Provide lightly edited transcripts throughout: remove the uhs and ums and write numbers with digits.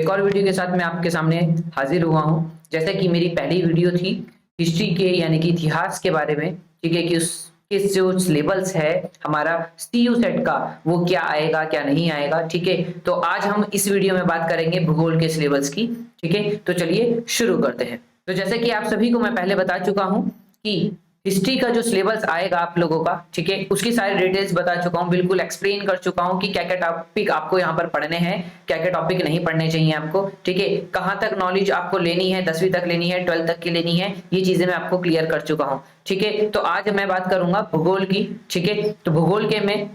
एक और वीडियो के साथ मैं आपके सामने हाजिर हुआ हूं। जैसे कि मेरी पहली वीडियो थी हिस्ट्री के यानी कि इतिहास के बारे में, ठीक है, कि उसके जो सिलेबस है हमारा सीयू सेट का वो क्या आएगा क्या नहीं आएगा। ठीक है, तो आज हम इस वीडियो में बात करेंगे भूगोल के सिलेबस की। ठीक है, तो चलिए शुरू करते हैं। तो जैसे कि आप सभी को मैं पहले बता चुका हूं कि हिस्ट्री का जो सिलेबस आएगा आप लोगों का, ठीक है, उसकी सारी डिटेल्स बता चुका हूं, बिल्कुल एक्सप्लेन कर चुका हूं कि क्या क्या टॉपिक आपको यहाँ पर पढ़ने हैं, क्या क्या टॉपिक नहीं पढ़ने चाहिए आपको। ठीक है, कहाँ तक नॉलेज आपको लेनी है, 10वीं तक लेनी है, 12th तक की लेनी है, ये चीजें मैं आपको क्लियर कर चुका हूँ। ठीक है, तो आज मैं बात करूंगा भूगोल की। ठीक है, तो भूगोल के में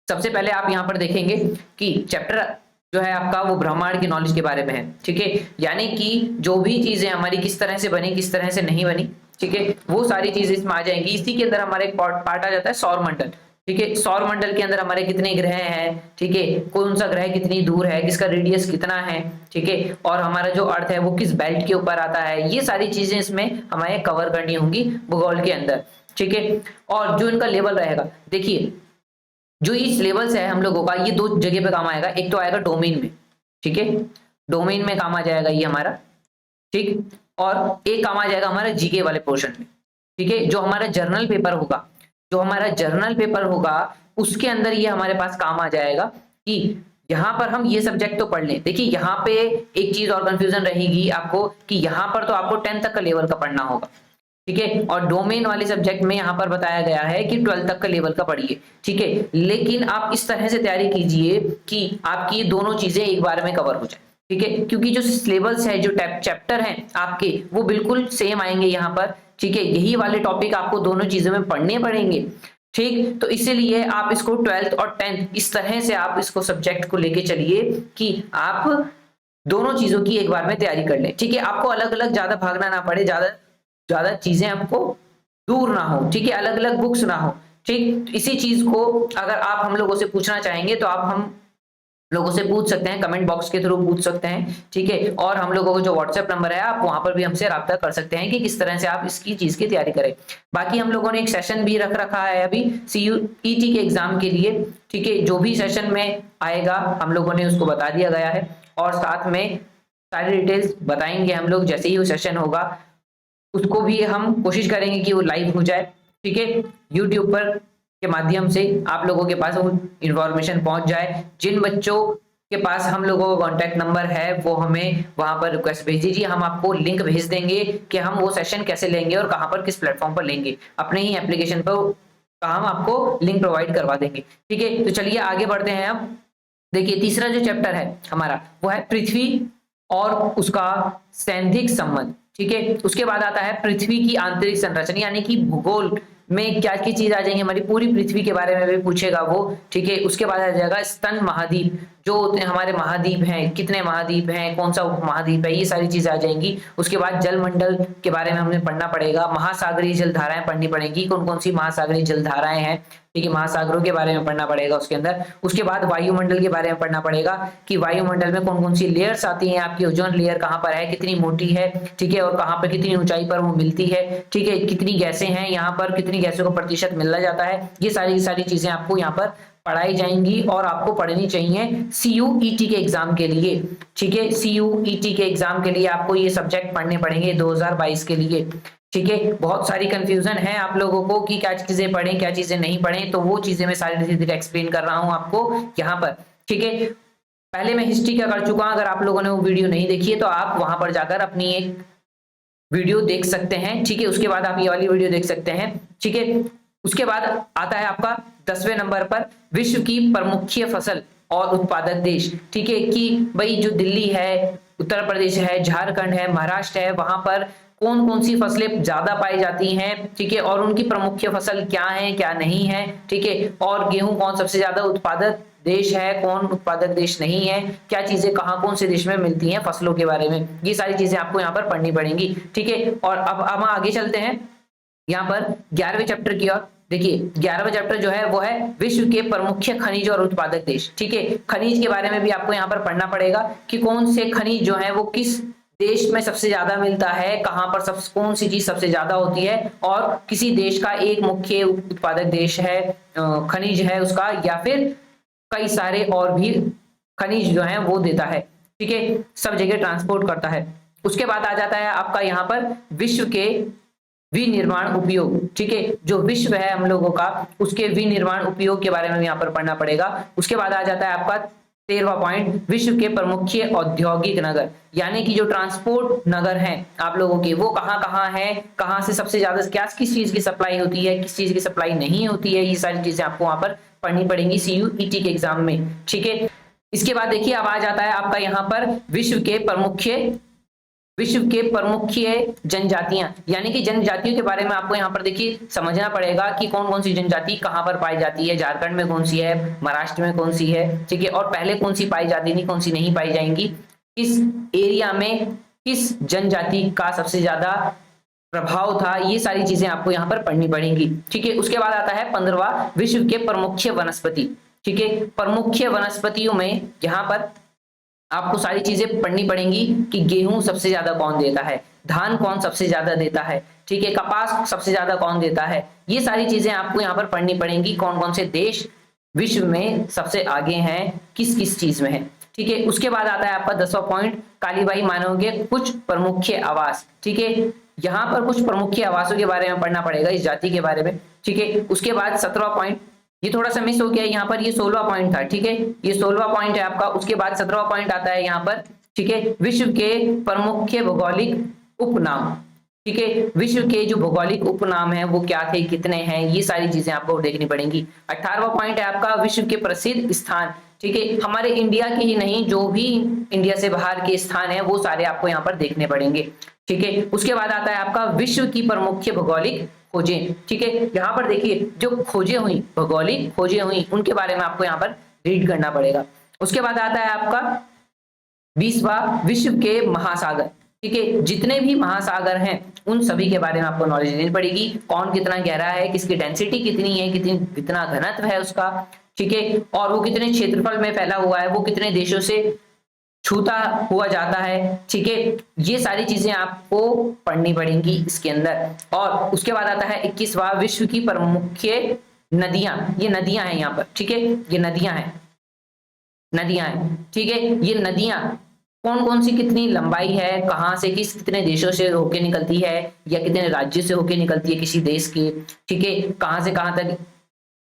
सबसे पहले आप यहाँ पर देखेंगे कि चैप्टर जो है आपका वो ब्रह्मांड की नॉलेज के बारे में है। ठीक है, यानी कि जो भी चीजें हमारी किस तरह से बनी किस तरह से नहीं बनी, ठीक है, वो सारी चीजें इसमें आ जाएंगी। इसी के अंदर हमारा एक पार्ट आ जाता है सौर मंडल। ठीक है, सौर मंडल के अंदर हमारे कितने ग्रह हैं, ठीक है, कौन सा ग्रह कितनी दूर है, किसका रेडियस कितना है, ठीक है, और हमारा जो अर्थ है वो किस बेल्ट के ऊपर आता है, ये सारी चीजें इसमें हमें कवर करनी होंगी भूगोल के अंदर। ठीक है, और जो इनका लेवल रहेगा, देखिए जो ये सिलेबस है हम लोगों का, ये दो जगह पे काम आएगा। एक तो आएगा डोमेन में, ठीक है, डोमेन में काम आ जाएगा ये हमारा, ठीक, और एक काम आ जाएगा हमारा जीके वाले पोर्शन में। ठीक है, जो हमारा जर्नल पेपर होगा, जो हमारा जर्नल पेपर होगा उसके अंदर ये हमारे पास काम आ जाएगा कि यहाँ पर हम ये सब्जेक्ट तो पढ़ लें। देखिए यहाँ पे एक चीज और कंफ्यूजन रहेगी आपको कि यहाँ पर तो आपको 10th तक का लेवल का पढ़ना होगा, ठीक है, और डोमेन वाले सब्जेक्ट में यहाँ पर बताया गया है कि 12th तक का लेवल का पढ़िए। ठीक है, लेकिन आप इस तरह से तैयारी कीजिए कि आपकी दोनों चीजें एक बार में कवर हो जाए। ठीक है, क्योंकि जो सिलेबस है, जो चैप्टर हैं आपके, वो बिल्कुल सेम आएंगे यहाँ पर। ठीक है, यही वाले टॉपिक आपको दोनों चीजों में पढ़ने पड़ेंगे। ठीक, तो इसीलिए आप इसको 12th और 10th इस तरह से आप इसको सब्जेक्ट को लेके चलिए कि आप दोनों चीजों की एक बार में तैयारी कर लें। ठीक है, आपको अलग अलग ज्यादा भागना ना पड़े, ज्यादा ज्यादा चीजें आपको दूर ना हो, ठीक है, अलग अलग बुक्स ना हो। ठीक, इसी चीज को अगर आप हम लोगों से पूछना चाहेंगे तो आप हम लोगों से पूछ सकते हैं, कमेंट बॉक्स के थ्रू पूछ सकते हैं। ठीक है, और हम लोगों को जो व्हाट्सएप नंबर है आप वहां पर भी हमसे राब्ता कर सकते हैं कि किस तरह से आप इसकी चीज की तैयारी करें। बाकी हम लोगों ने एक सेशन भी रख रखा है अभी CUET के एग्जाम के लिए। ठीक है, जो भी सेशन में आएगा हम लोगों ने उसको बता दिया गया है, और साथ में सारी डिटेल्स बताएंगे हम लोग जैसे ही वो सेशन होगा। उसको भी हम कोशिश करेंगे कि वो लाइव हो जाए। ठीक है, यूट्यूब पर के माध्यम से आप लोगों के पास वो इंफॉर्मेशन पहुंच जाए। जिन बच्चों के पास हम लोगों का कांटेक्ट नंबर है वो हमें वहां पर रिक्वेस्ट भेज दीजिए, हम आपको लिंक भेज देंगे कि हम वो सेशन कैसे लेंगे और कहां पर किस प्लेटफॉर्म पर लेंगे। अपने ही एप्लीकेशन पर हम आपको लिंक प्रोवाइड करवा देंगे। ठीक है, तो चलिए आगे बढ़ते हैं। अब देखिए तीसरा जो चैप्टर है हमारा वो है पृथ्वी और उसका सैद्धांतिक संबंध। ठीक है, उसके बाद आता है पृथ्वी की आंतरिक संरचना, यानी कि भूगोल में क्या क्या चीज आ जाएंगी, हमारी पूरी पृथ्वी के बारे में भी पूछेगा वो। ठीक है, उसके बाद आ जाएगा स्तन महाद्वीप, जो हमारे महाद्वीप हैं, कितने महाद्वीप हैं, कौन सा उपमहाद्वीप है, ये सारी चीजें आ जाएंगी। उसके बाद जलमंडल के बारे में हमें पढ़ना पड़ेगा, महासागरीय जलधाराएं पढ़नी पड़ेंगी, कौन कौन सी महासागरीय जलधाराएं हैं, ठीक है, महासागरों के बारे में पढ़ना पड़ेगा उसके अंदर। उसके बाद वायुमंडल के बारे में पढ़ना पड़ेगा कि वायुमंडल में कौन कौन सी लेयर्स आती हैं, आपकी ओजोन लेयर कहाँ पर है, कितनी मोटी है, ठीक है, और कहाँ पर कितनी ऊंचाई पर वो मिलती है, ठीक है, कितनी गैसें हैं यहाँ पर, कितनी गैसों का प्रतिशत मिलना जाता है। ये सारी चीजें आपको यहाँ पर पढ़ाई जाएंगी और आपको पढ़नी चाहिए CUET के एग्जाम के लिए। ठीक है, CUET के एग्जाम के लिए आपको ये सब्जेक्ट पढ़ने पड़ेंगे 2022 के लिए। ठीक है, बहुत सारी कंफ्यूजन है आप लोगों को कि क्या चीजें पढ़ें क्या चीजें नहीं पढ़ें, तो वो चीजें मैं सारी धीरे धीरे एक्सप्लेन कर रहा हूं आपको यहाँ पर। ठीक है, पहले मैं हिस्ट्री का कर चुका हूं, अगर आप लोगों ने वो वीडियो नहीं देखी है तो आप वहां पर जाकर अपनी एक वीडियो देख सकते हैं। ठीक है, उसके बाद आप ये वाली वीडियो देख सकते हैं। ठीक है, उसके बाद आता है आपका 10वें नंबर पर विश्व की प्रमुख फसल और उत्पादक देश। ठीक है, कि भाई जो दिल्ली है, उत्तर प्रदेश है, झारखंड है, महाराष्ट्र है, वहां पर कौन कौन सी फसलें ज्यादा पाई जाती हैं, ठीक है, और उनकी प्रमुख फसल क्या है क्या नहीं है, ठीक है, और गेहूं कौन सबसे ज्यादा उत्पादक देश है, कौन उत्पादक देश नहीं है, क्या चीजें कहाँ कौन से देश में मिलती हैं फसलों के बारे में, ये सारी चीजें आपको यहाँ पर पढ़नी पड़ेंगी। ठीक है, और अब हम आगे चलते हैं यहाँ पर 11वें चैप्टर की ओर। देखिए 11वां चैप्टर जो है वो है विश्व के प्रमुख खनिज और उत्पादक देश। ठीक है, खनिज के बारे में भी आपको यहाँ पर पढ़ना पड़ेगा कि कौन से खनिज जो है वो किस देश में सबसे ज्यादा मिलता है, कहां पर सब कौन सी चीज सबसे ज्यादा होती है, और किसी देश का एक मुख्य उत्पादक देश है, खनिज है उसका, या फिर कई सारे और भी खनिज जो है वो देता है। ठीक है, सब जगह ट्रांसपोर्ट करता है। उसके बाद आ जाता है आपका यहाँ पर विश्व के विनिर्माण उपयोग, ठीक है, जो विश्व है हम लोगों का उसके विनिर्माण उपयोग के बारे में यहाँ पर पढ़ना पड़ेगा। उसके बाद आ जाता है आपका 13वां पॉइंट, विश्व के प्रमुख औद्योगिक नगर, यानी कि जो ट्रांसपोर्ट नगर हैं आप लोगों के वो कहाँ कहाँ है, कहाँ से सबसे ज्यादा क्या किस चीज की सप्लाई होती है, किस चीज की सप्लाई नहीं होती है, ये सारी चीजें आपको वहां पर पढ़नी पड़ेंगी CUET के एग्जाम में, ठीक है। इसके बाद देखिए अब आ जाता है आपका यहाँ पर विश्व के प्रमुख जनजातियां, यानी कि जनजातियों के बारे में आपको यहाँ पर देखिए समझना पड़ेगा कि कौन कौन सी जनजाति कहाँ पर पाई जाती है, झारखंड में कौन सी है, महाराष्ट्र में कौन सी है, ठीक है, और पहले कौन सी पाई जाती थी, कौन सी नहीं पाई जाएंगी, किस एरिया में किस जनजाति का सबसे ज्यादा प्रभाव था, ये सारी चीजें आपको यहाँ पर पढ़नी पड़ेंगी, ठीक है। उसके बाद आता है 15वां, विश्व के प्रमुख वनस्पति, ठीक है, प्रमुख वनस्पतियों में यहाँ पर आपको सारी चीजें पढ़नी पड़ेंगी कि गेहूं सबसे ज्यादा कौन देता है, धान कौन सबसे ज्यादा देता है, ठीक है, कपास सबसे ज्यादा कौन देता है, ये सारी चीजें आपको यहाँ पर पढ़नी पड़ेंगी, कौन कौन से देश विश्व में सबसे आगे हैं, किस किस चीज में है, ठीक है। उसके बाद आता है आपका 10वां पॉइंट, कालीबाई मानव के कुछ प्रमुख आवास, ठीक है, यहाँ पर कुछ प्रमुख आवासों के बारे में पढ़ना पड़ेगा, इस जाति के बारे में, ठीक है। उसके बाद 17वां पॉइंट, ये थोड़ा सा मिस हो गया यहाँ पर, ये 16वां पॉइंट था, ठीक है, ये 16वां पॉइंट है आपका। उसके बाद 17वां पॉइंट आता है यहाँ पर, ठीक है, विश्व के प्रमुख भौगोलिक उपनाम, ठीक है, विश्व के जो भौगोलिक उपनाम है वो क्या थे, कितने हैं, ये सारी चीजें आपको देखनी पड़ेंगी। 18वां पॉइंट है आपका विश्व के प्रसिद्ध स्थान, ठीक है, हमारे इंडिया के ही नहीं जो भी इंडिया से बाहर के स्थान है वो सारे आपको यहाँ पर देखने पड़ेंगे, ठीक है। उसके बाद आता है आपका विश्व की प्रमुख भौगोलिक खोजें, ठीक है, यहाँ पर देखिए जो खोजें हुई, भौगोलिक खोजें हुई, उनके बारे में आपको यहाँ पर रीड करना पड़ेगा। उसके बाद आता है आपका 20वां, विश्व के महासागर, ठीक है, जितने भी महासागर हैं उन सभी के बारे में आपको नॉलेज लेनी पड़ेगी, कौन कितना गहरा है, किसकी डेंसिटी कितनी है, कितना घनत्व है उसका, ठीक है, और वो कितने क्षेत्रफल में फैला हुआ है, वो कितने देशों से छूता हुआ जाता है, ठीक है, ये सारी चीजें आपको पढ़नी पड़ेंगी इसके अंदर। और उसके बाद आता है 21वां, विश्व की प्रमुख नदियां, ये नदियां हैं यहाँ पर, ठीक है, ये नदियां हैं, ठीक है, ये नदियां कौन कौन सी कितनी लंबाई है, कहां से कितने देशों से होके निकलती है या कितने राज्यों से होके निकलती है किसी देश के, ठीक है, कहां से कहां तक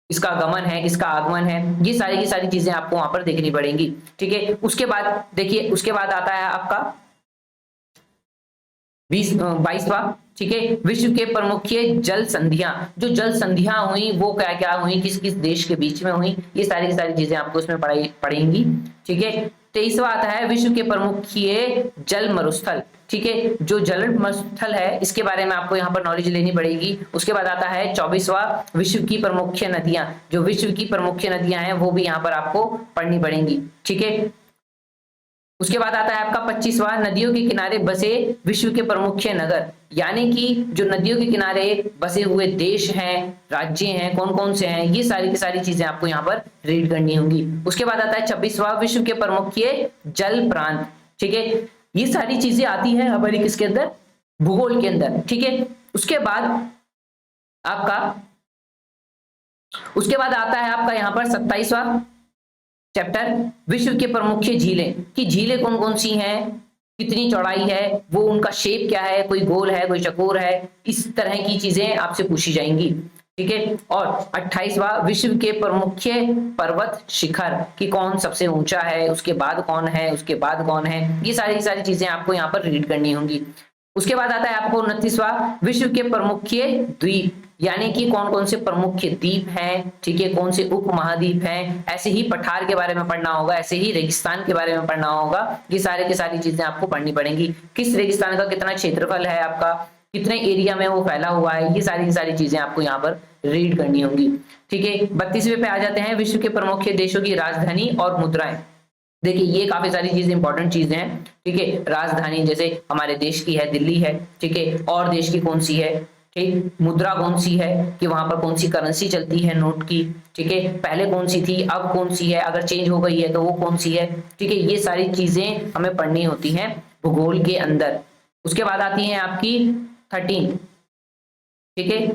इसका गमन है, किसका आगमन है, ये सारी की सारी चीजें आपको वहां पर देखनी पड़ेंगी, ठीक है। उसके बाद देखिए, उसके बाद आता है आपका 22वां, ठीक है, विश्व के प्रमुख जल संधियां, जो जल संधियां हुई वो क्या क्या हुई, किस किस देश के बीच में हुई, ये सारी की सारी चीजें आपको उसमें पढ़ेंगी, ठीक है। 23वां आता है विश्व के प्रमुख जल मरुस्थल, ठीक है, जो जल मरुस्थल है इसके बारे में आपको यहाँ पर नॉलेज लेनी पड़ेगी। उसके बाद आता है 24वां, विश्व की प्रमुख नदियां, जो विश्व की प्रमुख नदियां हैं वो भी यहाँ पर आपको पढ़नी पड़ेंगी, ठीक है। उसके बाद आता है आपका 25वां, नदियों के किनारे बसे विश्व के प्रमुख नगर, यानी कि जो नदियों के किनारे बसे हुए देश हैं, राज्य हैं, कौन कौन से हैं, ये सारी की सारी चीजें आपको यहाँ पर रीड करनी होंगी। उसके बाद आता है 26वां, विश्व के प्रमुख जल प्रांत, ठीक है, ये सारी चीजें आती है हमारी किसके अंदर, भूगोल के अंदर, ठीक है। उसके बाद आता है आपका यहाँ पर 27वां चैप्टर, विश्व के प्रमुख झीलें, कि झीलें कौन कौन सी हैं, कितनी चौड़ाई है, वो उनका शेप क्या है, कोई गोल है, कोई चकोर है, इस तरह की चीजें आपसे पूछी जाएंगी, ठीक है। और 28वां, विश्व के प्रमुख पर्वत शिखर, कि कौन सबसे ऊंचा है, उसके बाद कौन है, उसके बाद कौन है, ये सारी चीजें आपको यहाँ पर रीड करनी होंगी। उसके बाद आता है आपको 29वां, विश्व के प्रमुख द्वीप, यानी कि कौन कौन से प्रमुख द्वीप हैं, ठीक है, कौन से उप महाद्वीप हैं, ऐसे ही पठार के बारे में पढ़ना होगा, ऐसे ही रेगिस्तान के बारे में पढ़ना होगा, ये सारे की सारी चीजें आपको पढ़नी पड़ेंगी। किस रेगिस्तान का कितना क्षेत्रफल है आपका, कितने एरिया में वो फैला हुआ है, ये सारी की सारी चीजें आपको यहाँ पर रीड करनी होंगी, ठीक है। 32वें पे आ जाते हैं, विश्व के प्रमुख देशों की राजधानी और मुद्राएं। देखिए ये काफी सारी चीजें इंपॉर्टेंट चीजें हैं, ठीक है, राजधानी जैसे हमारे देश की है दिल्ली है, ठीक है, और देश की कौन सी है, ठीक, मुद्रा कौन सी है कि वहां पर कौन सी करेंसी चलती है नोट की, ठीक है, पहले कौन सी थी, अब कौन सी है, अगर चेंज हो गई है तो वो कौन सी है, ठीक है, ये सारी चीजें हमें पढ़नी होती हैं भूगोल के अंदर। उसके बाद आती है आपकी 13, ठीक है,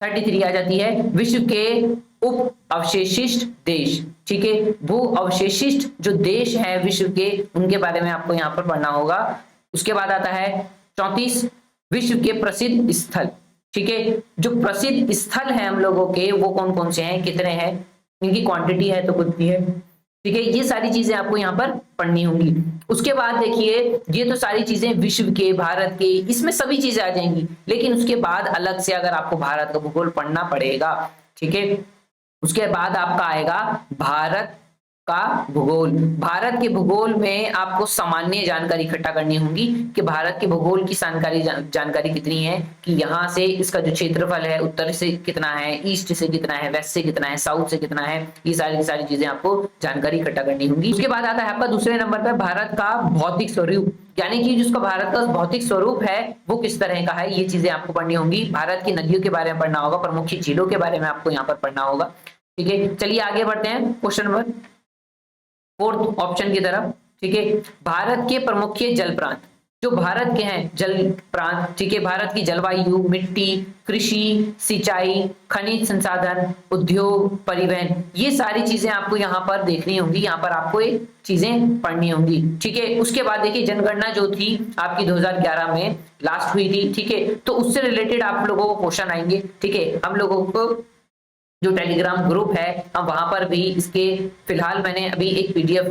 33 आ जाती है विश्व के उप अवशेषित देश। ठीक है, भू अवशेषित जो देश है विश्व के, उनके बारे में आपको यहाँ पर पढ़ना होगा। उसके बाद आता है 34 विश्व के प्रसिद्ध स्थल। ठीक है, जो प्रसिद्ध स्थल है हम लोगों के वो कौन कौन से हैं, कितने हैं, इनकी क्वांटिटी है तो कितनी है। ठीक है, ये सारी चीजें आपको यहाँ पर पढ़नी होंगी। उसके बाद देखिए, ये तो सारी चीजें विश्व के, भारत के, इसमें सभी चीजें आ जाएंगी। लेकिन उसके बाद अलग से अगर आपको भारत का भूगोल पढ़ना पड़ेगा, ठीक है, उसके बाद आपका आएगा भारत का भूगोल। भारत के भूगोल में आपको सामान्य जानकारी इकट्ठा करनी होगी कि भारत के भूगोल की जानकारी कितनी है, कि यहाँ से इसका जो क्षेत्रफल है उत्तर से कितना है, ईस्ट से कितना है, वेस्ट से कितना है, साउथ से कितना है, ये सारी चीजें आपको जानकारी इकट्ठा करनी होगी। उसके बाद आता है आपका दूसरे नंबर पर भारत का भौतिक स्वरूप, यानी कि जिसका भारत का भौतिक स्वरूप है वो किस तरह का है, ये चीजें आपको पढ़नी होंगी। भारत की नदियों के बारे में पढ़ना होगा, प्रमुख झीलों के बारे में आपको यहाँ पर पढ़ना होगा। ठीक है, चलिए आगे बढ़ते हैं क्वेश्चन नंबर 4 ऑप्शन की तरफ। ठीक है, भारत के प्रमुख जल प्रांत, जो भारत के हैं जल प्रांत, ठीक है, भारत की जलवायु, मिट्टी, कृषि, सिंचाई, खनिज संसाधन, उद्योग, परिवहन, ये सारी चीजें आपको यहाँ पर देखनी होंगी, यहाँ पर आपको एक चीजें पढ़नी होंगी। ठीक है, उसके बाद देखिए जनगणना जो थी आपकी 2011 में लास्ट हुई थी। ठीक है, तो उससे रिलेटेड आप लोगों को क्वेश्चन आएंगे। ठीक है, हम लोगों को जो टेलीग्राम ग्रुप है, हम वहां पर भी इसके फिलहाल मैंने अभी एक पीडीएफ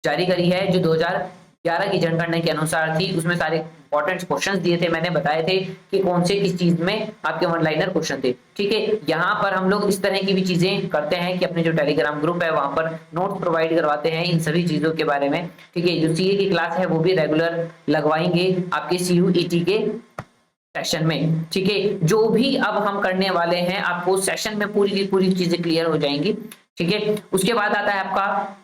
जारी करी है जो 2011 की जनगणना के अनुसार थी। उसमें सारे इंपॉर्टेंट क्वेश्चंस दिए थे, मैंने बताए थे कि कौन से किस चीज में आपके वन लाइनर क्वेश्चन थे। ठीक है, यहाँ पर हम लोग इस तरह की भी चीजें करते हैं कि अपने जो टेलीग्राम ग्रुप है वहां पर नोट्स प्रोवाइड करवाते हैं इन सभी चीजों के बारे में। ठीक है, जो सीए की क्लास है वो भी रेगुलर लगवाएंगे आपके CUET के सेशन में। ठीक है, जो भी अब हम करने वाले हैं आपको सेशन में पूरी की पूरी चीजें क्लियर हो जाएंगी। ठीक है, उसके बाद आता है आपका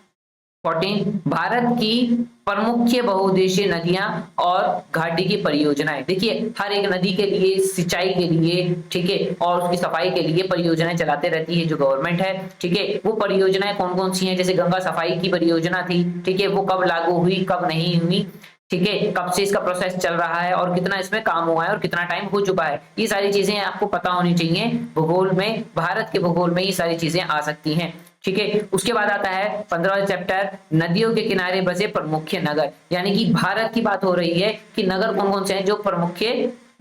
14 भारत की प्रमुख बहुउद्देशीय नदियां और घाटी की परियोजनाएं। देखिए, हर एक नदी के लिए, सिंचाई के लिए, ठीक है, और उसकी सफाई के लिए परियोजनाएं चलाते रहती है जो गवर्नमेंट है। ठीक है, वो परियोजनाएं कौन कौन सी हैं, जैसे गंगा सफाई की परियोजना थी। ठीक है, वो कब लागू हुई, कब नहीं हुई, ठीक है, कब से इसका प्रोसेस चल रहा है और कितना इसमें काम हुआ है और कितना टाइम हो चुका है, ये सारी चीजें आपको पता होनी चाहिए। भूगोल में, भारत के भूगोल में ये सारी चीजें आ सकती हैं। ठीक है, उसके बाद आता है 15वां चैप्टर, नदियों के किनारे बसे प्रमुख नगर, यानी कि भारत की बात हो रही है कि नगर कौन कौन से हैं जो प्रमुख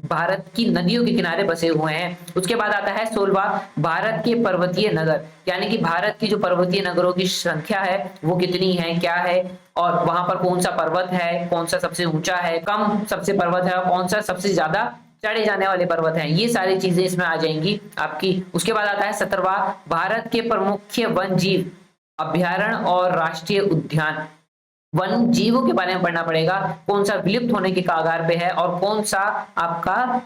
भारत की नदियों के किनारे बसे हुए हैं। उसके बाद आता है 16वां, भारत के पर्वतीय नगर, यानी कि भारत की जो पर्वतीय नगरों की संख्या है वो कितनी है, क्या है, और वहां पर कौन सा पर्वत है, कौन सा सबसे ऊंचा है, कम सबसे पर्वत है, और कौन सा सबसे ज्यादा चढ़े जाने वाले पर्वत हैं, ये सारी चीजें इसमें आ जाएंगी आपकी। उसके बाद आता है 17वां, भारत के प्रमुख वन जीव अभ्यारण्य और राष्ट्रीय उद्यान, वन जीवों के बारे में पढ़ना पड़ेगा, कौन सा विलुप्त होने के कगार पे है और कौन सा आपका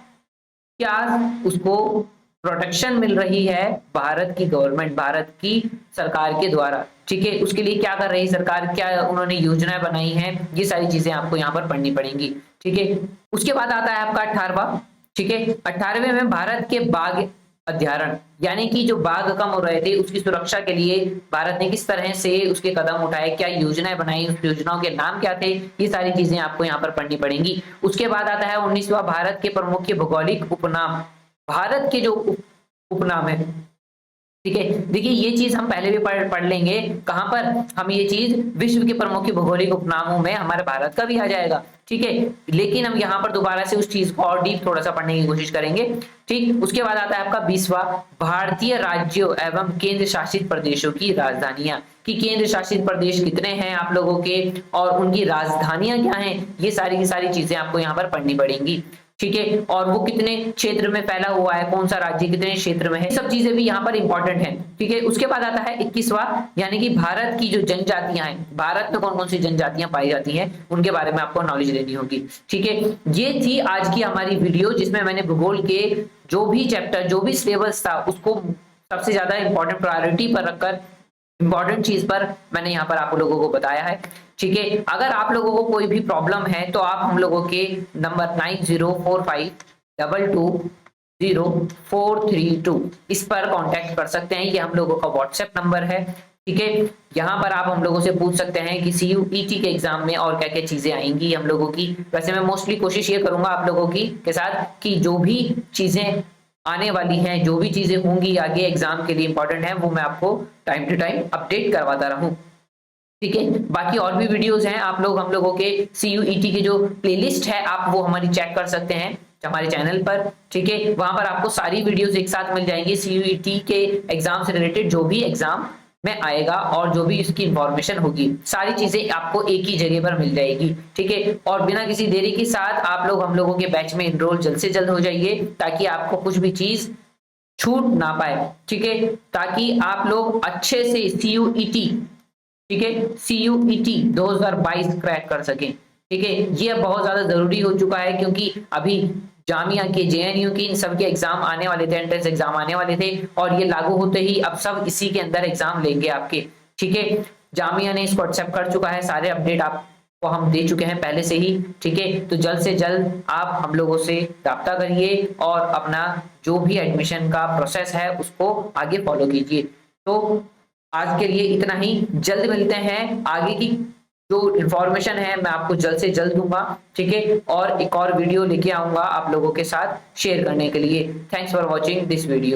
क्या उसको प्रोटेक्शन मिल रही है भारत की गवर्नमेंट, भारत की सरकार के द्वारा। ठीक है, उसके लिए क्या कर रही है सरकार, क्या उन्होंने योजनाएं बनाई हैं, ये सारी चीजें आपको यहाँ पर पढ़नी पड़ेंगी। ठीक है, उसके बाद आता है आपका 18वां। ठीक है, 18वें में भारत के बाघ अभ्यारण्य, यानी कि जो बाघ कम हो रहे थे उसकी सुरक्षा के लिए भारत ने किस तरह से उसके कदम उठाए, क्या योजनाएं बनाई, उस योजनाओं के नाम क्या थे, ये सारी चीजें आपको यहाँ पर पढ़नी पड़ेंगी। उसके बाद आता है 19वां, भारत के प्रमुख भौगोलिक उपनाम, भारत के जो उपनाम है। ठीक है, देखिए ये चीज हम पहले भी पढ़ लेंगे, कहां पर, हम ये चीज विश्व के प्रमुख भौगोलिक उपनामों में हमारे भारत का भी आ जाएगा। ठीक है, लेकिन हम यहाँ पर दोबारा से उस चीज को और डीप थोड़ा सा पढ़ने की कोशिश करेंगे। ठीक, उसके बाद आता है आपका 20वां, भारतीय राज्यों एवं केंद्र शासित प्रदेशों की राजधानियां, कि केंद्र शासित प्रदेश कितने हैं आप लोगों के और उनकी राजधानियां क्या हैं, ये सारी की सारी चीजें आपको यहाँ पर पढ़नी पड़ेंगी। ठीक है, और वो कितने क्षेत्र में फैला हुआ है, कौन सा राज्य कितने क्षेत्र में है, सब चीजें भी यहाँ पर इंपॉर्टेंट है। ठीक है, उसके बाद आता है 21वां, यानी कि भारत की जो जनजातियां हैं, भारत में कौन कौन सी जनजातियां पाई जाती हैं, उनके बारे में आपको नॉलेज देनी होगी। ठीक है, ये थी आज की हमारी वीडियो जिसमें मैंने भूगोल के जो भी चैप्टर, जो भी सिलेबस था उसको सबसे ज्यादा इंपॉर्टेंट प्रायोरिटी पर रखकर इंपॉर्टेंट चीज पर मैंने यहाँ पर आप लोगों को बताया है। ठीक है, अगर आप लोगों को कोई भी प्रॉब्लम है तो आप हम लोगों के नंबर 9045220432 इस पर कांटेक्ट कर सकते हैं, ये हम लोगों का व्हाट्सएप नंबर है। ठीक है, यहाँ पर आप हम लोगों से पूछ सकते हैं कि CUET के एग्जाम में और क्या क्या चीजें आएंगी हम लोगों की। वैसे मैं मोस्टली कोशिश ये करूंगा आप लोगों की के साथ कि जो भी चीजें आने वाली हैं, जो भी चीजें होंगी आगे एग्जाम के लिए इंपॉर्टेंट है, वो मैं आपको टाइम टू टाइम अपडेट करवाता रहूं। ठीक है, बाकी और भी वीडियोस हैं, आप लोग हम लोगों के CUET की जो प्लेलिस्ट है आप वो हमारी चेक कर सकते हैं हमारे चैनल पर। ठीक है, वहां पर आपको सारी वीडियोस एक साथ मिल जाएंगी, CUET के एग्जाम से रिलेटेड जो भी एग्जाम में आएगा और जो भी इसकी इंफॉर्मेशन होगी, सारी चीजें आपको एक ही जगह पर मिल जाएगी। ठीक है, और बिना किसी देरी के साथ आप लोग हम लोगों के बैच में इनरोल जल्द से जल्द हो जाइए, ताकि आपको कुछ भी चीज छूट ना पाए। ठीक है, ताकि आप लोग अच्छे से CUET, ठीक है, CUET 2022 क्रैक कर सकें। ठीक है, ये बहुत ज्यादा जरूरी हो चुका है, क्योंकि अभी जामिया के, JNU के, इन सब के एग्जाम आने वाले थे, एंट्रेंस एग्जाम आने वाले थे, और ये लागू होते ही अब सब इसी के अंदर एग्जाम लेंगे आपके। ठीक है, जामिया ने इसको एक्सेप्ट कर चुका है, सारे अपडेट आपको हम दे चुके हैं पहले से ही। ठीक है, तो जल्द से जल्द आप हम लोगों से राब्ता करिए और अपना जो भी एडमिशन का प्रोसेस है उसको आगे फॉलो कीजिए। तो आज के लिए इतना ही, जल्द मिलते हैं, आगे की जो इंफॉर्मेशन है मैं आपको जल्द से जल्द दूंगा। ठीक है, और एक और वीडियो लेके आऊंगा आप लोगों के साथ शेयर करने के लिए। Thanks for watching this video.